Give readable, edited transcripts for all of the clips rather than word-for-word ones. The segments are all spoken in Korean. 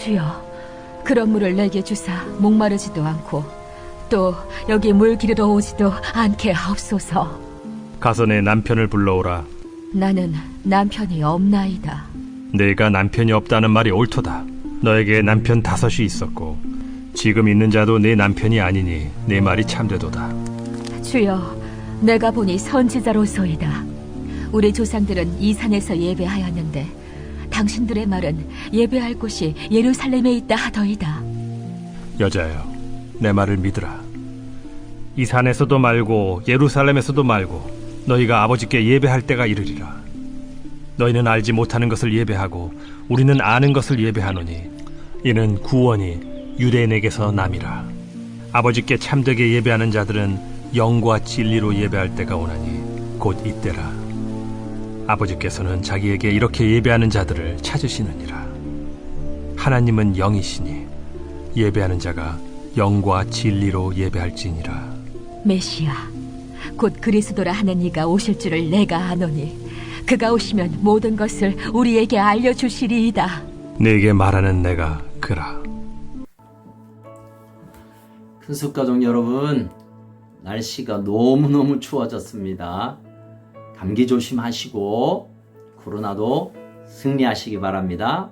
주여, 그런 물을 내게 주사 목마르지도 않고 또 여기 물 기르러 오지도 않게 하옵소서. 가서 내 남편을 불러오라. 나는 남편이 없나이다. 내가 남편이 없다는 말이 옳도다. 너에게 남편 5이 있었고 지금 있는 자도 내 남편이 아니니 내 말이 참되도다. 주여, 내가 보니 선지자로소이다. 우리 조상들은 이 산에서 예배하였는데 당신들의 말은 예배할 곳이 예루살렘에 있다 하더이다. 여자여, 내 말을 믿으라. 이 산에서도 말고 예루살렘에서도 말고 너희가 아버지께 예배할 때가 이르리라. 너희는 알지 못하는 것을 예배하고 우리는 아는 것을 예배하노니 이는 구원이 유대인에게서 남이라. 아버지께 참되게 예배하는 자들은 영과 진리로 예배할 때가 오나니 곧 이때라. 아버지께서는 자기에게 이렇게 예배하는 자들을 찾으시느니라. 하나님은 영이시니 예배하는 자가 영과 진리로 예배할지니라. 메시아, 곧 그리스도라 하는 이가 오실 줄을 내가 아노니 그가 오시면 모든 것을 우리에게 알려주시리이다. 네게 말하는 내가 그라. 큰숙가족 여러분, 날씨가 너무너무 추워졌습니다. 감기 조심하시고 코로나도 승리하시기 바랍니다.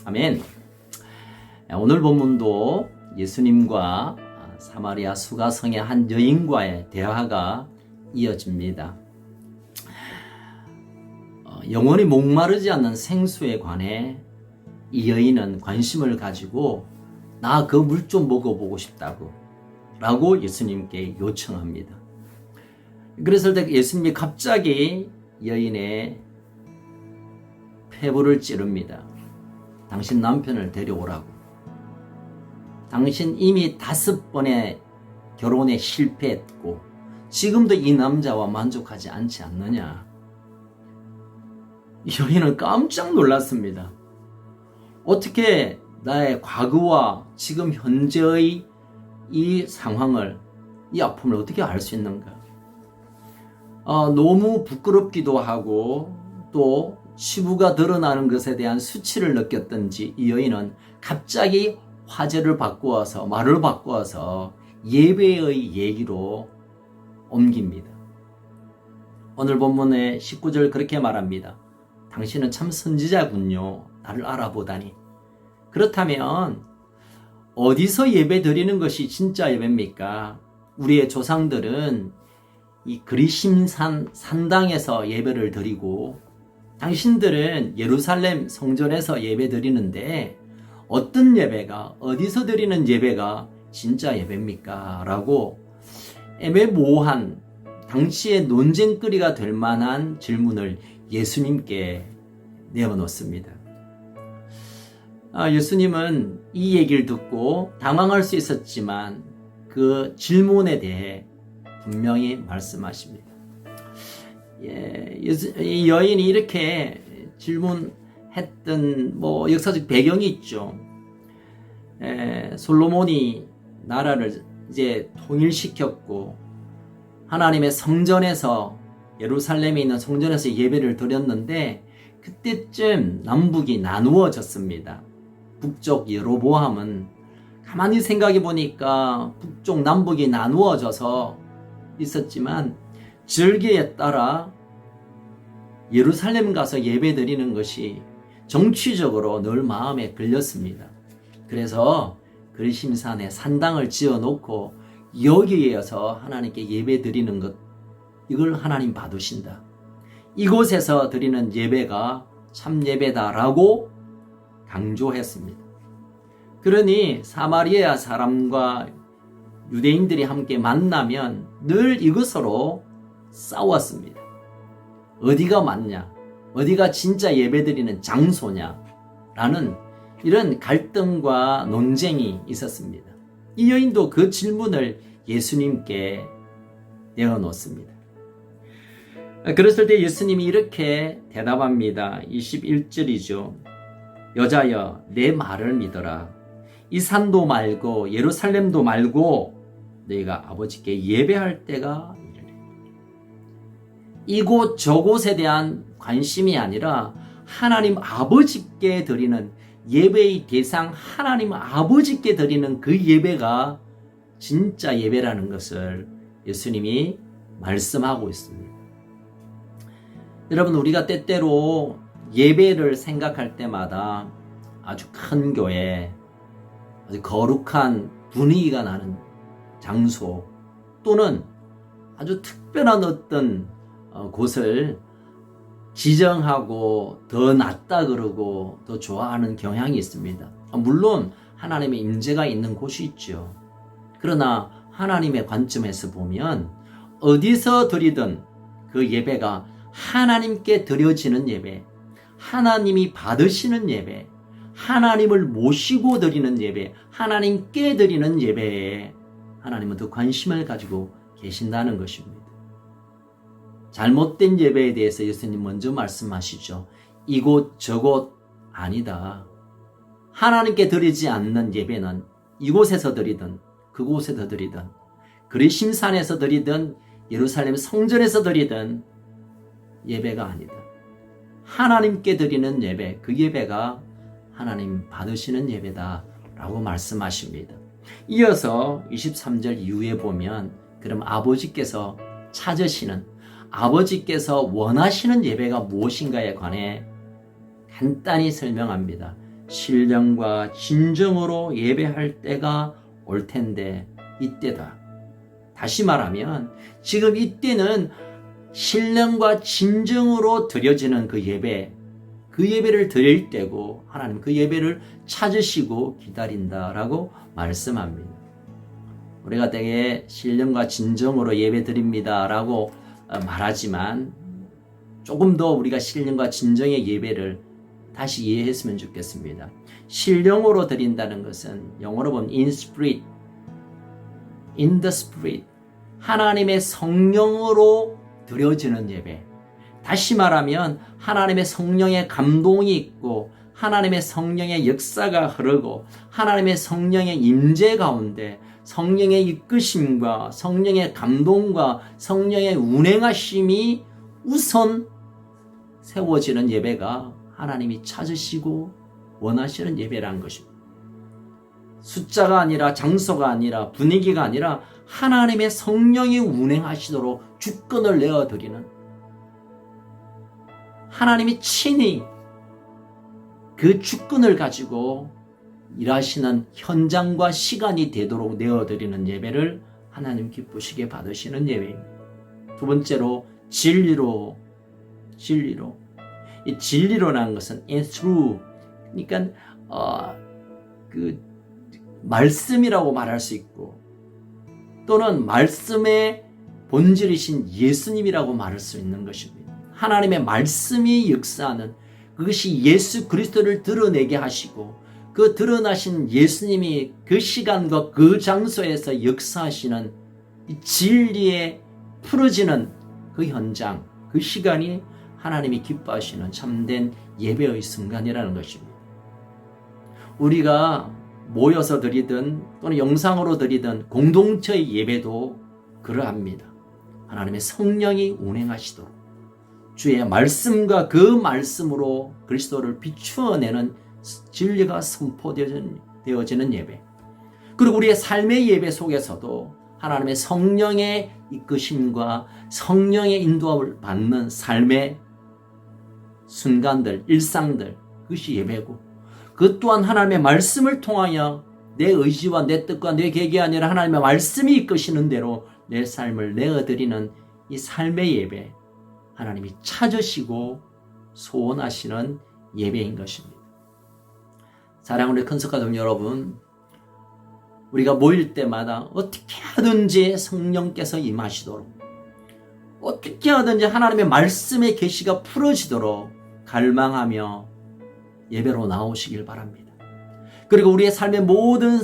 아멘. 오늘 본문도 예수님과 사마리아 수가성의 한 여인과의 대화가 이어집니다. 영원히 목마르지 않는 생수에 관해 이 여인은 관심을 가지고 나 그 물 좀 먹어보고 싶다고 라고 예수님께 요청합니다. 그랬을 때 예수님이 갑자기 여인의 폐부를 찌릅니다. 당신 남편을 데려오라고. 당신 이미 5번의 결혼에 실패했고 지금도 이 남자와 만족하지 않지 않느냐. 여인은 깜짝 놀랐습니다. 어떻게 나의 과거와 지금 현재의 이 상황을, 이 아픔을 어떻게 알 수 있는가? 너무 부끄럽기도 하고 또 치부가 드러나는 것에 대한 수치를 느꼈던지 이 여인은 갑자기 화제를 바꾸어서, 말을 바꾸어서 예배의 얘기로 옮깁니다. 오늘 본문의 19절 그렇게 말합니다. 당신은 참 선지자군요. 나를 알아보다니. 그렇다면 어디서 예배 드리는 것이 진짜 예배입니까? 우리의 조상들은 이 그리심산 산당에서 예배를 드리고 당신들은 예루살렘 성전에서 예배 드리는데 어떤 예배가, 어디서 드리는 예배가 진짜 예배입니까? 라고 애매모호한 당시의 논쟁거리가 될 만한 질문을 예수님께 내어놓습니다. 예수님은 이 얘기를 듣고 당황할 수 있었지만 그 질문에 대해 분명히 말씀하십니다. 이 여인이 이렇게 질문했던 역사적 배경이 있죠. 솔로몬이 나라를 이제 통일시켰고 하나님의 성전에서, 예루살렘에 있는 성전에서 예배를 드렸는데 그때쯤 남북이 나누어졌습니다. 북쪽 여로보암은 가만히 생각해 보니까 북쪽 남북이 나누어져서 있었지만 절기에 따라 예루살렘 가서 예배 드리는 것이 정치적으로 늘 마음에 걸렸습니다. 그래서 그리심산에 산당을 지어놓고 여기에서 하나님께 예배 드리는 것, 이걸 하나님 받으신다. 이곳에서 드리는 예배가 참 예배다라고 강조했습니다. 그러니 사마리아 사람과 유대인들이 함께 만나면 늘 이것으로 싸웠습니다. 어디가 맞냐? 어디가 진짜 예배드리는 장소냐? 라는 이런 갈등과 논쟁이 있었습니다. 이 여인도 그 질문을 예수님께 내어놓습니다. 그랬을 때 예수님이 이렇게 대답합니다. 21절이죠. 여자여, 내 말을 믿어라. 이 산도 말고 예루살렘도 말고 너희가 아버지께 예배할 때가 이르리. 이곳 저곳에 대한 관심이 아니라 하나님 아버지께 드리는 예배의 대상 하나님 아버지께 드리는 그 예배가 진짜 예배라는 것을 예수님이 말씀하고 있습니다. 여러분, 우리가 때때로 예배를 생각할 때마다 아주 큰 교회, 아주 거룩한 분위기가 나는 장소 또는 아주 특별한 어떤 곳을 지정하고 더 낫다 그러고 더 좋아하는 경향이 있습니다. 물론 하나님의 임재가 있는 곳이 있죠. 그러나 하나님의 관점에서 보면 어디서 드리든 그 예배가 하나님께 드려지는 예배, 하나님이 받으시는 예배, 하나님을 모시고 드리는 예배, 하나님께 드리는 예배에 하나님은 더 관심을 가지고 계신다는 것입니다. 잘못된 예배에 대해서 예수님 먼저 말씀하시죠. 이곳 저곳 아니다. 하나님께 드리지 않는 예배는 이곳에서 드리든 그곳에서 드리든 그리심산에서 드리든 예루살렘 성전에서 드리든 예배가 아니다. 하나님께 드리는 예배, 그 예배가 하나님 받으시는 예배다라고 말씀하십니다. 이어서 23절 이후에 보면 그럼 아버지께서 찾으시는, 아버지께서 원하시는 예배가 무엇인가에 관해 간단히 설명합니다. 신령과 진정으로 예배할 때가 올 텐데 이때다. 다시 말하면 지금 이때는 신령과 진정으로 드려지는 그 예배, 그 예배를 드릴 때고 하나님 그 예배를 찾으시고 기다린다라고 말씀합니다. 우리가 되게 신령과 진정으로 예배 드립니다라고 말하지만 조금 더 우리가 신령과 진정의 예배를 다시 이해했으면 좋겠습니다. 신령으로 드린다는 것은 영어로 보면 in spirit, in the spirit, 하나님의 성령으로 드려지는 예배. 다시 말하면 하나님의 성령의 감동이 있고 하나님의 성령의 역사가 흐르고 하나님의 성령의 임재 가운데 성령의 이끄심과 성령의 감동과 성령의 운행하심이 우선 세워지는 예배가 하나님이 찾으시고 원하시는 예배라는 것입니다. 숫자가 아니라 장소가 아니라 분위기가 아니라 하나님의 성령이 운행하시도록 주권을 내어드리는, 하나님이 친히 그 주권을 가지고 일하시는 현장과 시간이 되도록 내어드리는 예배를 하나님 기쁘시게 받으시는 예배입니다. 두 번째로 진리로. 이 진리로라는 것은 in through, 그러니까 그 말씀이라고 말할 수 있고 또는 말씀의 본질이신 예수님이라고 말할 수 있는 것입니다. 하나님의 말씀이 역사하는, 그것이 예수 그리스도를 드러내게 하시고 그 드러나신 예수님이 그 시간과 그 장소에서 역사하시는 이 진리에 풀어지는 그 현장, 그 시간이 하나님이 기뻐하시는 참된 예배의 순간이라는 것입니다. 우리가 모여서 드리든 또는 영상으로 드리든 공동체의 예배도 그러합니다. 하나님의 성령이 운행하시도록 주의 말씀과 그 말씀으로 그리스도를 비추어내는 진리가 선포되어지는 예배, 그리고 우리의 삶의 예배 속에서도 하나님의 성령의 이끄심과 성령의 인도함을 받는 삶의 순간들, 일상들, 그것이 예배고, 그 또한 하나님의 말씀을 통하여 내 의지와 내 뜻과 내 계획이 아니라 하나님의 말씀이 이끄시는 대로 내 삶을 내어드리는 이 삶의 예배, 하나님이 찾으시고 소원하시는 예배인 것입니다. 사랑하는 우리 큰석가족 여러분, 우리가 모일 때마다 어떻게 하든지 성령께서 임하시도록, 어떻게 하든지 하나님의 말씀의 계시가 풀어지도록 갈망하며 예배로 나오시길 바랍니다. 그리고 우리의 삶의 모든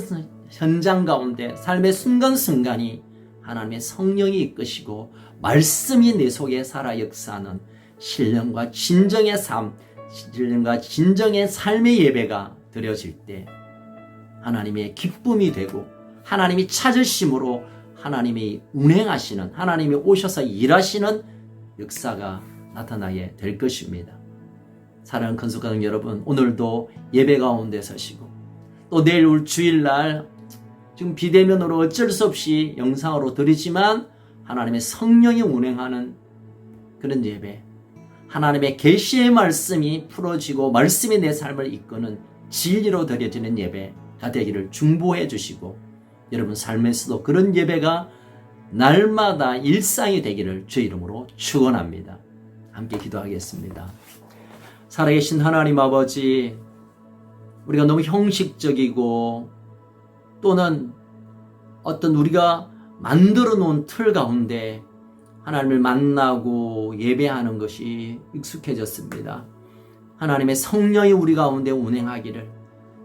현장 가운데 삶의 순간순간이 하나님의 성령이 이끄시고 말씀이 내 속에 살아 역사하는 신령과 진정의 삶, 신령과 진정의 삶의 예배가 드려질 때 하나님의 기쁨이 되고 하나님이 찾으심으로 하나님이 운행하시는, 하나님이 오셔서 일하시는 역사가 나타나게 될 것입니다. 사랑하는 건속가족 여러분, 오늘도 예배 가운데 서시고 또 내일 올 주일날 지금 비대면으로 어쩔 수 없이 영상으로 드리지만 하나님의 성령이 운행하는 그런 예배, 하나님의 계시의 말씀이 풀어지고 말씀이 내 삶을 이끄는 진리로 드려지는 예배가 되기를 중보해 주시고 여러분 삶에서도 그런 예배가 날마다 일상이 되기를 주의 이름으로 축원합니다. 함께 기도하겠습니다. 살아계신 하나님 아버지, 우리가 너무 형식적이고 또는 어떤 우리가 만들어 놓은 틀 가운데 하나님을 만나고 예배하는 것이 익숙해졌습니다. 하나님의 성령이 우리 가운데 운행하기를,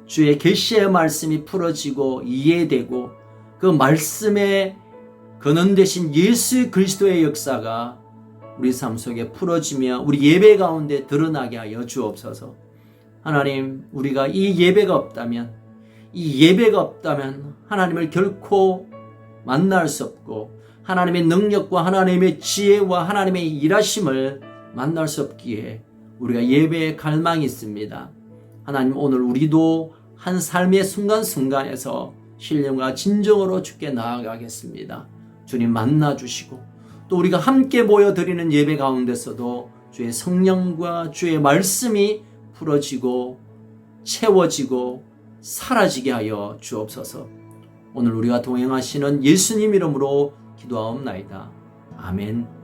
주의 계시의 말씀이 풀어지고 이해되고 그 말씀의 근원 되신 예수 그리스도의 역사가 우리 삶 속에 풀어지며 우리 예배 가운데 드러나게 하여 주옵소서. 하나님, 우리가 이 예배가 없다면 하나님을 결코 만날 수 없고 하나님의 능력과 하나님의 지혜와 하나님의 일하심을 만날 수 없기에 우리가 예배에 갈망이 있습니다. 하나님, 오늘 우리도 한 삶의 순간순간에서 신령과 진정으로 주께 나아가겠습니다. 주님 만나 주시고 또 우리가 함께 모여드리는 예배 가운데서도 주의 성령과 주의 말씀이 풀어지고 채워지고 사라지게 하여 주옵소서. 오늘 우리가 동행하시는 예수님 이름으로 기도하옵나이다. 아멘.